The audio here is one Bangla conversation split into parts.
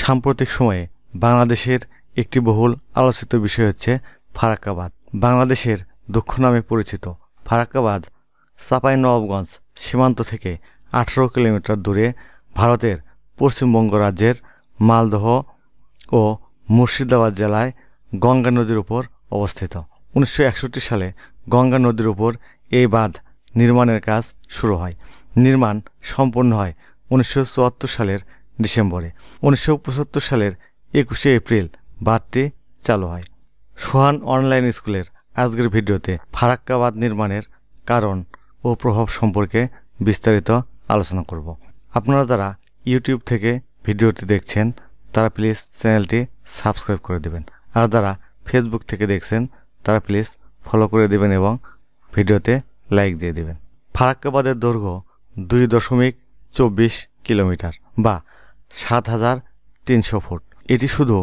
সাম্প্রতিক সময়ে বাংলাদেশের একটি বহুল আলোচিত বিষয় হচ্ছে ফারাক্কা বাঁধ। বাংলাদেশের দুঃখ নামে পরিচিত ফারাক্কা বাঁধ চাঁপাইনবাবগঞ্জ সীমান্ত থেকে 18 কিলোমিটার দূরে ভারতের পশ্চিমবঙ্গ রাজ্যের মালদহ ও মুর্শিদাবাদ জেলায় গঙ্গা নদীর উপর অবস্থিত। 1961 সালে গঙ্গা নদীর উপর এই বাঁধ নির্মাণের কাজ শুরু হয়। নির্মাণ সম্পন্ন হয় 1974 সালের ডিসেম্বরে। 1975 সালের 21শে এপ্রিল বাঁধটি চালু হয়। সোহান অনলাইন স্কুলের আজকের ভিডিওতে ফারাক্কা বাঁধ নির্মাণের কারণ ও প্রভাব সম্পর্কে বিস্তারিত আলোচনা করব। আপনারা যারা ইউটিউব থেকে ভিডিওটি দেখছেন তারা প্লিজ চ্যানেলটি সাবস্ক্রাইব করে দেবেন, আর যারা ফেসবুক থেকে দেখছেন তারা প্লিজ ফলো করে দেবেন এবং ভিডিওতে লাইক দিয়ে দেবেন। ফারাক্কা বাঁধের দৈর্ঘ্য 2.24 কিলোমিটার বা 7300 ফুট। এটি শুধু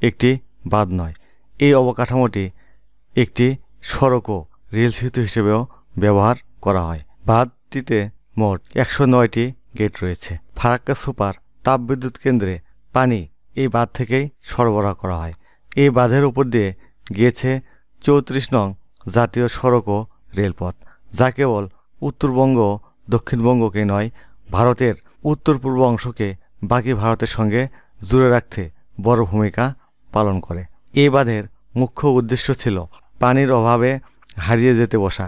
একটি বাঁধ নয়, এই অবকাঠামোটি একটি সড়ক ও রেল সেতু হিসেবেও ব্যবহার করা হয়। বাঁধটিতে মোট 109টি গেট রয়েছে। ফারাক্কা সুপার তাপবিদ্যুৎ কেন্দ্রে পানি এই বাঁধ থেকেই সরবরাহ করা হয়। এই বাঁধের উপর দিয়ে গিয়েছে 34 নং জাতীয় সড়ক ও রেলপথ, যা কেবল উত্তরবঙ্গ ও দক্ষিণবঙ্গকে নয়, ভারতের উত্তর পূর্ব অংশকে বাকি ভারতের সঙ্গে জুড়ে রাখতে বড় ভূমিকা পালন করে। এই বাঁধের মুখ্য উদ্দেশ্য ছিল পানির অভাবে হারিয়ে যেতে বসা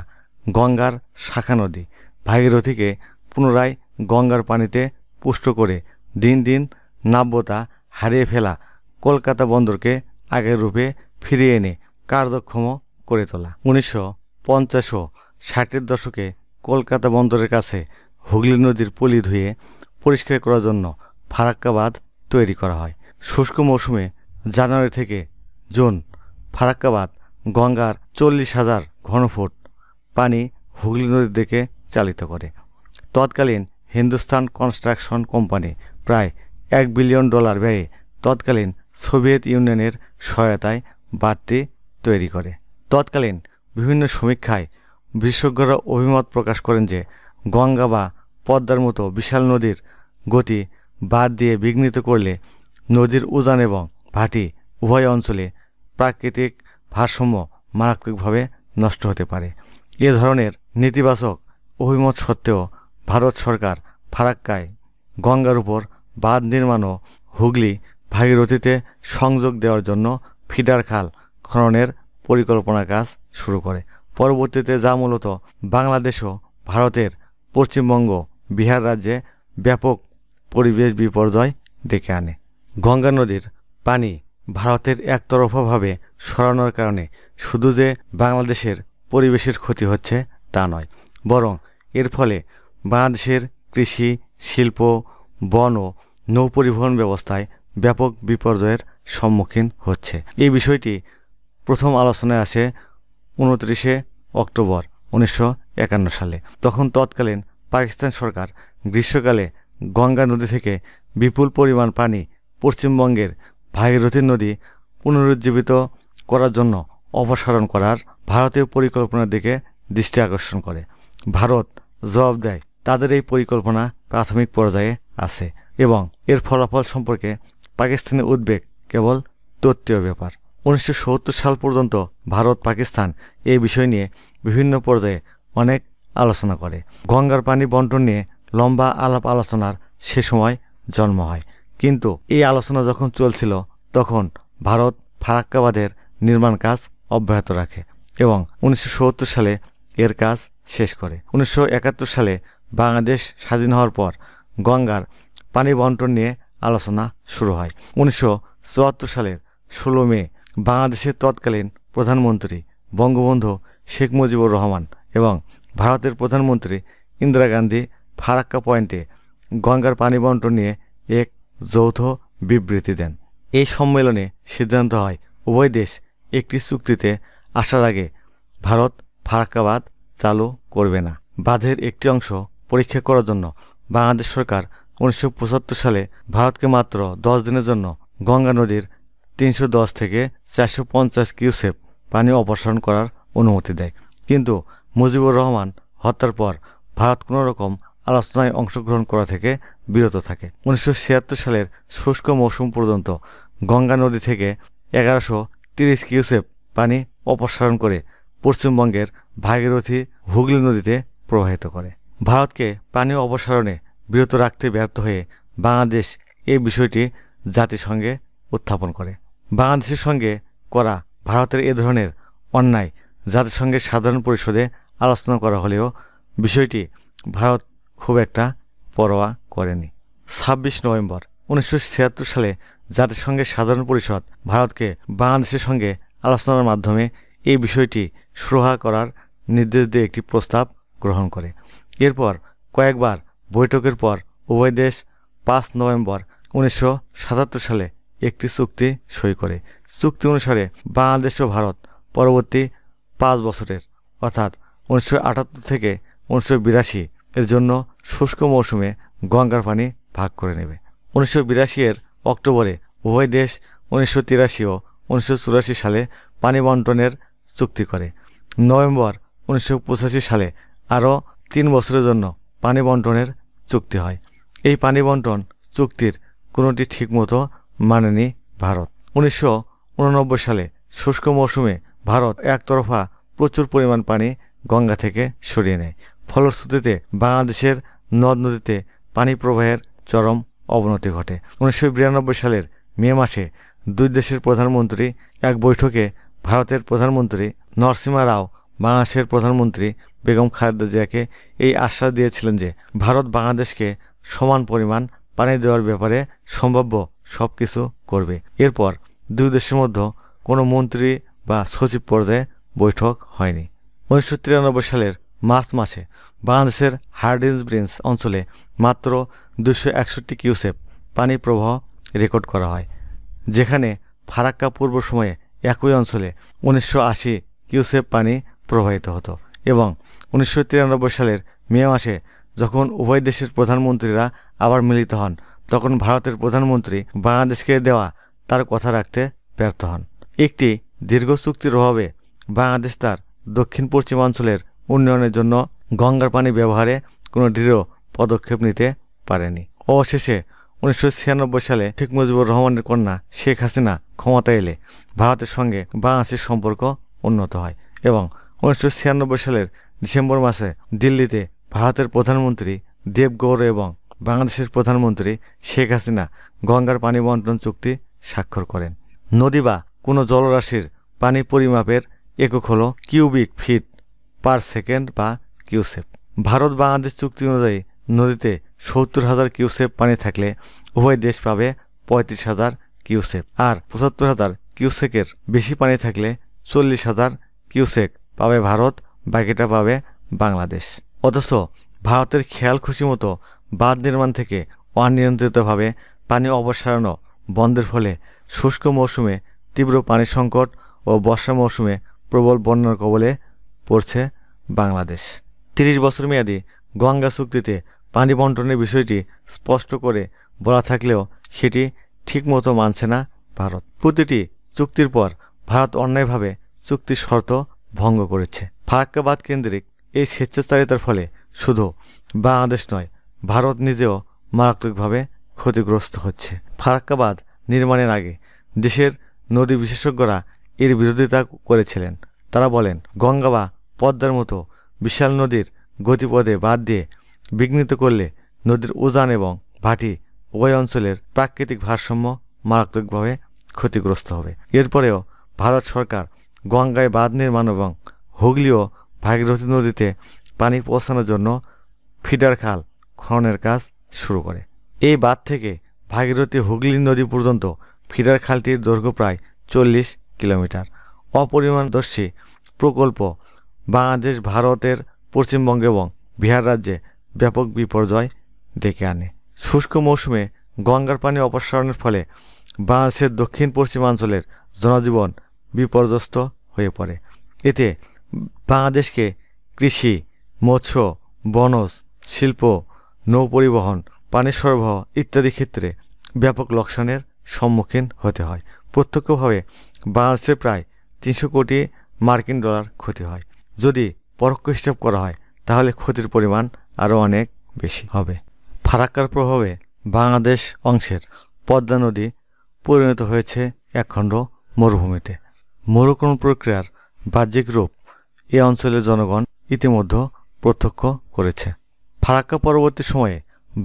গঙ্গার শাখা নদী ভাগীরথীকে পুনরায় গঙ্গার পানিতে পুষ্ট করে দিন দিন নাব্যতা হারিয়ে ফেলা কলকাতা বন্দরকে আগের রূপে ফিরিয়ে এনে কার্যক্ষম করে তোলা। 1950 ও 60-এর দশকে কলকাতা বন্দরের কাছে হুগলি নদীর পলি ধুয়ে পরিষ্কার করার জন্য ফারাক্কা বাঁধ তৈরি করা হয়। শুষ্ক মৌসুমে জানুয়ারি থেকে জুন ফারাক্কা বাঁধ গঙ্গার 40,000 ঘনফুট পানি হুগলি নদীর দিকে চালিত করে। তৎকালীন হিন্দুস্তান কনস্ট্রাকশন কোম্পানি প্রায় $1 বিলিয়ন ব্যয়ে তৎকালীন সোভিয়েত ইউনিয়নের সহায়তায় বাঁধটি তৈরি করে। তৎকালীন বিভিন্ন সমীক্ষায় বিশেষজ্ঞরা অভিমত প্রকাশ করেন যে গঙ্গা বা পদ্মার মতো বিশাল নদীর গতি বাঁধ দিয়ে বিঘ্নিত করলে নদীর উজান এবং ভাটি উভয় অঞ্চলে প্রাকৃতিক ভারসাম্য মারাত্মকভাবে নষ্ট হতে পারে। এ ধরনের নেতিবাচক অভিমত সত্ত্বেও ভারত সরকার ফারাক্কায় গঙ্গার উপর বাঁধ নির্মাণ ও হুগলি ভাগীরথীতে সংযোগ দেওয়ার জন্য ফিডার খাল খননের পরিকল্পনা কাজ শুরু করে। পরবর্তীতে যা মূলত বাংলাদেশ ও ভারতের পশ্চিমবঙ্গ বিহার রাজ্যে ব্যাপক পরিবেশ বিপর্যয় ডেকে আনে। গঙ্গা নদীর পানি ভারতের একতরফাভাবে সরানোর কারণে শুধু যে বাংলাদেশের পরিবেশের ক্ষতি হচ্ছে তা নয়, বরং এর ফলে বাংলাদেশের কৃষি, শিল্প, বন ও নৌ পরিবহন ব্যবস্থায় ব্যাপক বিপর্যয়ের সম্মুখীন হচ্ছে। এই বিষয়টি প্রথম আলোচনায় আসে 29শে অক্টোবর 1951 সালে। তখন তৎকালীন পাকিস্তান সরকার গ্রীষ্মকালে গঙ্গা নদী থেকে বিপুল পরিমাণ পানি পশ্চিমবঙ্গের ভাগীরথী নদী পুনরুজ্জীবিত করার জন্য অপসারণ করার ভারতীয় পরিকল্পনার দিকে দৃষ্টি আকর্ষণ করে। ভারত জবাব দেয় তাদের এই পরিকল্পনা প্রাথমিক পর্যায়ে আছে এবং এর ফলাফল সম্পর্কে পাকিস্তানের উদ্বেগ কেবল তত্ত্বীয় ব্যাপার। 1970 সাল পর্যন্ত ভারত পাকিস্তান এই বিষয় নিয়ে বিভিন্ন পর্যায়ে অনেক আলোচনা করে। গঙ্গার পানি বন্টন নিয়ে লম্বা আলাপ আলোচনার সে সময় জন্ম হয়। কিন্তু এই আলোচনা যখন চলছিল তখন ভারত ফারাক্কা বাঁধের নির্মাণ কাজ অব্যাহত রাখে এবং 1970 সালে এর কাজ শেষ করে। 1971 সালে বাংলাদেশ স্বাধীন হওয়ার পর গঙ্গার পানি বন্টন নিয়ে আলোচনা শুরু হয়। 1974 সালের 16 মে বাংলাদেশের তৎকালীন প্রধানমন্ত্রী বঙ্গবন্ধু শেখ মুজিবুর রহমান এবং ভারতের প্রধানমন্ত্রী ইন্দিরা গান্ধী ফারাক্কা পয়েন্টে গঙ্গার পানি বন্টন নিয়ে এক যৌথ বিবৃতি দেন। এই সম্মেলনে সিদ্ধান্ত হয় উভয় দেশ একটি চুক্তিতে আসার আগে ভারত ফারাক্কা বাঁধ চালু করবে না। বাঁধের একটি অংশ পরীক্ষা করার জন্য বাংলাদেশ সরকার 1975 সালে ভারতকে মাত্র 10 দিনের জন্য গঙ্গা নদীর 310 থেকে 450 কিউসেক পানি অপসারণ করার অনুমতি দেয়। কিন্তু মুজিবুর রহমান হত্যার পর ভারত কোনো রকম আলোচনায় অংশগ্রহণ করা থেকে বিরত থাকে। 1976 সালের শুষ্ক মৌসুম পর্যন্ত গঙ্গা নদী থেকে 1130 কিউসেক পানি অপসারণ করে পশ্চিমবঙ্গের ভাগীরথী হুগলি নদীতে প্রবাহিত করে। ভারতকে পানি অপসারণে বিরত রাখতে ব্যর্থ হয়ে বাংলাদেশ এই বিষয়টি জাতিসংঘে উত্থাপন করে। বাংলাদেশের সঙ্গে করা ভারতের এ ধরনের অন্যায় জাতিসংঘের সাধারণ পরিষদে আলোচনা করা হলেও বিষয়টি ভারত খুব একটা পরোয়া করেনি। 26 নভেম্বর 1976 সালে জাতিসংঘের সাধারণ পরিষদ ভারতকে বাংলাদেশের সঙ্গে আলোচনার মাধ্যমে এই বিষয়টি সুরাহা করার নির্দেশ দিয়ে একটি প্রস্তাব গ্রহণ করে। এরপর কয়েকবার বৈঠকের পর উভয় দেশ 5 নভেম্বর 1977 সালে একটি চুক্তি সই করে। চুক্তি অনুসারে বাংলাদেশ ও ভারত পরবর্তী 5 বছরের অর্থাৎ 1978 থেকে 1982 এর জন্য শুষ্ক মৌসুমে গঙ্গার পানি ভাগ করে নেবে। 1982 এর অক্টোবরে উভয় দেশ 1983 ও 1984 সালে পানি বন্টনের চুক্তি করে। নভেম্বর 1985 সালে আরও 3 বছরের জন্য পানি বন্টনের চুক্তি হয়। এই পানি বন্টন চুক্তির কোনোটি ঠিকমতো মানেনি ভারত। 1989 সালে শুষ্ক মৌসুমে ভারত একতরফা প্রচুর পরিমাণ পানি গঙ্গা থেকে সরিয়ে নেয়। ফলশ্রুতিতে বাংলাদেশের নদ নদীতে পানি প্রবাহের চরম অবনতি ঘটে। 1992 সালের মে মাসে দুই দেশের প্রধানমন্ত্রী এক বৈঠকে ভারতের প্রধানমন্ত্রী নরসিমহা রাও বাংলাদেশের প্রধানমন্ত্রী বেগম খালেদা জিয়াকে এই আশ্বাস দিয়েছিলেন যে ভারত বাংলাদেশকে সমান পরিমাণ পানি দেওয়ার ব্যাপারে সম্ভাব্য সব কিছু করবে। এরপর দুই দেশের মধ্যে কোনো মন্ত্রী বা সচিব পর্যায়ে বৈঠক হয়নি। 1993 সালের মার্চ মাসে বাংলাদেশের হার্ডিঞ্জ ব্রিজ অঞ্চলে মাত্র 261 কিউসেক পানি প্রবাহ রেকর্ড করা হয়, যেখানে ফারাক্কা পূর্ব সময়ে একই অঞ্চলে 1980 কিউসেক পানি প্রবাহিত হতো। এবং 1993 সালের মে মাসে যখন উভয় দেশের প্রধানমন্ত্রীরা আবার মিলিত হন, তখন ভারতের প্রধানমন্ত্রী বাংলাদেশকে দেওয়া তার কথা রাখতে ব্যর্থ হন। একটি দীর্ঘ চুক্তির অভাবে বাংলাদেশ তার দক্ষিণ পশ্চিমাঞ্চলের উন্নয়নের জন্য গঙ্গার পানি ব্যবহারে কোনো দৃঢ় পদক্ষেপ নিতে পারেনি। অবশেষে 1996 সালে শেখ মুজিবুর রহমানের কন্যা শেখ হাসিনা ক্ষমতা এলে ভারতের সঙ্গে বাংলাদেশের সম্পর্ক উন্নত হয় এবং 1996 সালের ডিসেম্বর মাসে দিল্লিতে ভারতের প্রধানমন্ত্রী দেবগৌড়া এবং বাংলাদেশের প্রধানমন্ত্রী শেখ হাসিনা গঙ্গার পানি বন্টন চুক্তি স্বাক্ষর করেন। নদী বা কোনো জলরাশির পানি পরিমাপের একক হল কিউবিক ফিট পার সেকেন্ড বা কিউসেক। ভারত বাংলাদেশ চুক্তি অনুযায়ী নদীতে 70,000 কিউসেক পানি থাকলে উভয় দেশ পাবে 35,000 কিউসেক, আর 75,000 কিউসেকের বেশি পানি থাকলে 40,000 কিউসেক পাবে ভারত, বাকিটা পাবে বাংলাদেশ। অথচ ভারতের খেয়াল খুশি মতো বাঁধ নির্মাণ থেকে অনিয়ন্ত্রিতভাবে পানি অপসারণ বন্ধের ফলে শুষ্ক মৌসুমে তীব্র পানি সংকট ও বর্ষা মৌসুমে প্রবল বন্যার কবলে পড়ছে বাংলাদেশ। 30 বছর মেয়াদী গঙ্গা চুক্তিতে পানি বন্টনের বিষয়টি স্পষ্ট করে বলা থাকলেও সেটি ঠিকমতো মানছে না ভারত। প্রতিটি চুক্তির পর ভারত অন্যায়ভাবে চুক্তির শর্ত ভঙ্গ করেছে। ফারাক্কা বাঁধ কেন্দ্রিক এই স্বেচ্ছাচারিতার ফলে শুধু বাংলাদেশ নয়, ভারত নিজেও মারাত্মকভাবে ক্ষতিগ্রস্ত হচ্ছে। ফারাক্কা বাঁধ নির্মাণের আগে দেশের নদী বিশেষজ্ঞরা এর বিরোধিতা করেছিলেন। তারা বলেন, গঙ্গা বা পদ্মার মতো বিশাল নদীর গতিপথে বাঁধ দিয়ে বিঘ্নিত করলে নদীর উজান এবং ভাটি উভয় অঞ্চলের প্রাকৃতিক ভারসাম্য মারাত্মকভাবে ক্ষতিগ্রস্ত হবে। এরপরেও ভারত সরকার গঙ্গায় বাঁধ নির্মাণ এবং হুগলি ও ভাগীরথী নদীতে পানি পৌঁছানোর জন্য ফিডার খাল খননের কাজ শুরু করে। এই বাঁধ থেকে ভাগীরথী হুগলি নদী পর্যন্ত ফিডার খালটির দৈর্ঘ্য প্রায় 40 কিলোমিটার। অপরিমাণদর্শী প্রকল্প বাংলাদেশ, ভারতের পশ্চিমবঙ্গ এবং বিহার রাজ্যে ব্যাপক বিপর্যয় ডেকে আনে। শুষ্ক মৌসুমে গঙ্গার পানি অপসারণের ফলে বাংলাদেশের দক্ষিণ পশ্চিমাঞ্চলের জনজীবন বিপর্যস্ত হয়ে পড়ে। এতে বাংলাদেশকে কৃষি, মৎস্য, বনজ, শিল্প, নৌ পরিবহন, পানি সরবরাহ ইত্যাদি ক্ষেত্রে ব্যাপক লোকসানের সম্মুখীন হতে হয়। প্রত্যক্ষভাবে বাংলাদেশের প্রায় 300 কোটি মার্কিন ডলার ক্ষতি হয়। যদি পরোক্ষ হিসাব করা হয় তাহলে ক্ষতির পরিমাণ আরও অনেক বেশি হবে। ফারাক্কার প্রভাবে বাংলাদেশ অংশের পদ্মা নদী পরিণত হয়েছে একখণ্ড মরুভূমিতে। মরুকরণ প্রক্রিয়ার বাহ্যিক রূপ এ অঞ্চলের জনগণ ইতিমধ্যে প্রত্যক্ষ করেছে। ফারাক্কা পরবর্তী সময়ে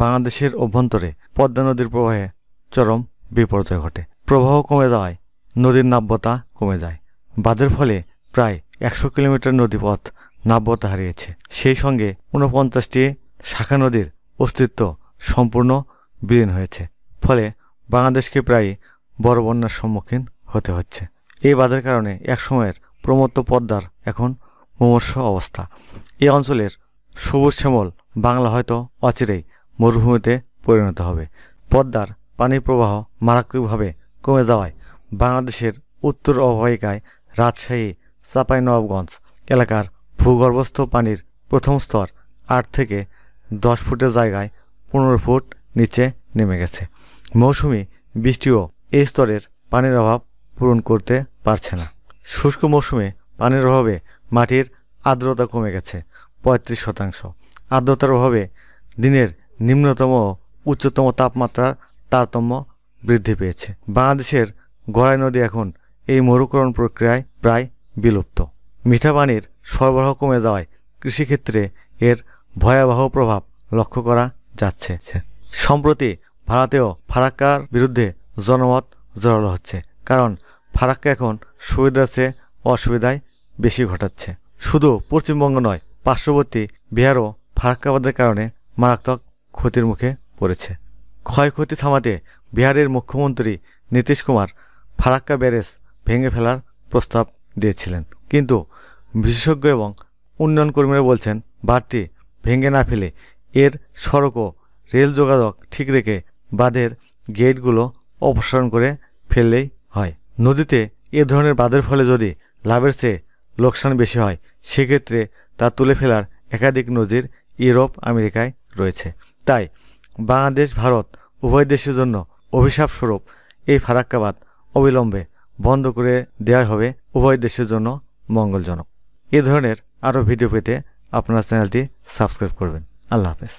বাংলাদেশের অভ্যন্তরে পদ্মা নদীর প্রবাহে চরম বিপর্যয় ঘটে। প্রবাহ কমে যাওয়ায় নদীর নাব্যতা কমে যায়। বাঁধের ফলে প্রায় 100 কিলোমিটার নদীপথ নাব্যতা হারিয়েছে। সেই সঙ্গে 49টি শাখা নদীর অস্তিত্ব সম্পূর্ণ বিলীন হয়েছে। ফলে বাংলাদেশকে প্রায় বড় বন্যার সম্মুখীন হতে হচ্ছে। এই বাঁধের কারণে একসময়ের প্রমত্ত পদ্মার এখন মুমূর্ষ অবস্থা। এই অঞ্চলের সবুজ শ্যামল বাংলা হয়তো অচিরেই মরুভূমিতে পরিণত হবে। পদ্মার পানি প্রবাহ মারাত্মকভাবে কমে যাওয়ায় বাংলাদেশের উত্তর অববাহিকায় রাজশাহী, চাঁপাইনবাবগঞ্জ এলাকার ভূগর্ভস্থ পানির প্রথম স্তর 8 থেকে 10 ফুটের জায়গায় 15 ফুট নিচে নেমে গেছে। মৌসুমি বৃষ্টিও এই স্তরের পানির অভাব পূরণ করতে পারছে না। শুষ্ক মৌসুমে পানির অভাবে মাটির আর্দ্রতা কমে গেছে 35%। আর্দ্রতার অভাবে দিনের নিম্নতম ও উচ্চতম তাপমাত্রার তারতম্য বৃদ্ধি পেয়েছে। বাংলাদেশের গড়াই নদী এখন এই মরুকরণ প্রক্রিয়ায় প্রায় বিলুপ্ত। মিঠা পানির সরবরাহ কমে যাওয়ায় কৃষিক্ষেত্রে এর ভয়াবহ প্রভাব লক্ষ্য করা যাচ্ছে। সম্প্রতি ভারতেও ফারাক্কার বিরুদ্ধে জনমত জোরালো হচ্ছে, কারণ ফারাক্কা এখন সুবিধার চেয়ে অসুবিধায় বেশি ঘটাচ্ছে। শুধু পশ্চিমবঙ্গ নয়, পার্শ্ববর্তী বিহারও ফারাক্কা বাঁধের কারণে মারাত্মক ক্ষতির মুখে পড়েছে। ক্ষয়ক্ষতি থামাতে বিহারের মুখ্যমন্ত্রী নীতিশ কুমার ফারাক্কা ব্যারেজ ভেঙে ফেলার প্রস্তাব দিয়েছিলেন, কিন্তু বিশেষজ্ঞ এবং উন্নয়ন কর্মীরা বলছেন বাঁধটি ভেঙে না ফেলে এর সড়ক ও রেল যোগাযোগ ঠিক রেখে বাঁধের গেটগুলো অপসারণ করে ফেললেই হয়। নদীতে এ ধরনের বাঁধের ফলে যদি লাভের চেয়ে লোকসান বেশি হয়, সেক্ষেত্রে তা তুলে ফেলার একাধিক নজির ইউরোপ, আমেরিকায় রয়েছে। তাই বাংলাদেশ, ভারত উভয় দেশের জন্য অভিশাপ স্বরূপ এই ফারাক্কা বাঁধ অবিলম্বে বন্ধ করে দেওয়া হবে, উভয় দেশের জন্য মঙ্গলজনক। এ ধরনের আরও ভিডিও পেতে আপনারা চ্যানেলটি সাবস্ক্রাইব করবেন। আল্লাহ হাফেজ।